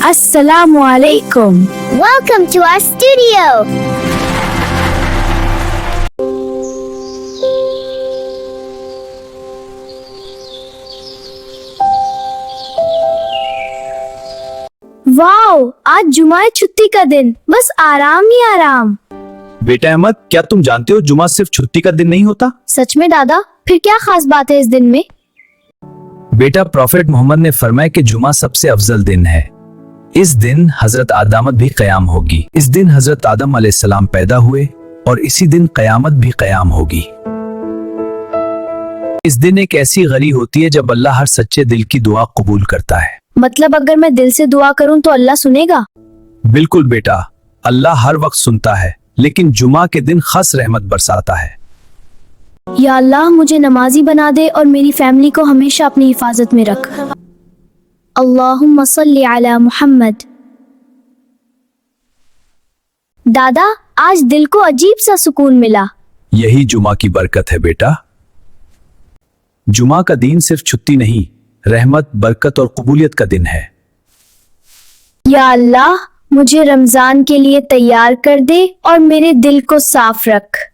Assalamu alaikum. Welcome to our studio. Wow, आज जुमा है, छुट्टी का दिन, बस आराम ही आराम। बेटा अहमद, क्या तुम जानते हो जुमा सिर्फ छुट्टी का दिन नहीं होता? सच में दादा? फिर क्या खास बात है इस दिन में? बेटा, प्रॉफेट मोहम्मद ने फरमाया कि जुमा सबसे अफजल दिन है। इस दिन हजरत आदम भी कयाम होगी। इस दिन हजरत आदम अलैहिस्सलाम पैदा हुए और इसी दिन कयामत भी कयाम होगी। इस दिन एक ऐसी घड़ी होती है जब अल्लाह हर सच्चे दिल की दुआ कबूल करता है। मतलब अगर मैं दिल से दुआ करूं तो अल्लाह सुनेगा? बिल्कुल बेटा, अल्लाह हर वक्त सुनता है, लेकिन जुमा के दिन खास रहमत बरसाता है। या अल्लाह, मुझे नमाजी बना दे और मेरी फैमिली को हमेशा अपनी हिफाजत में रख। अल्लाहुम्मा सल्ली अला मुहम्मद। दादा, आज दिल को अजीब सा सुकून मिला। यही जुमा की बरकत है बेटा। जुमा का दिन सिर्फ छुट्टी नहीं, रहमत, बरकत और कबूलियत का दिन है। या अल्लाह, मुझे रमजान के लिए तैयार कर दे और मेरे दिल को साफ रख।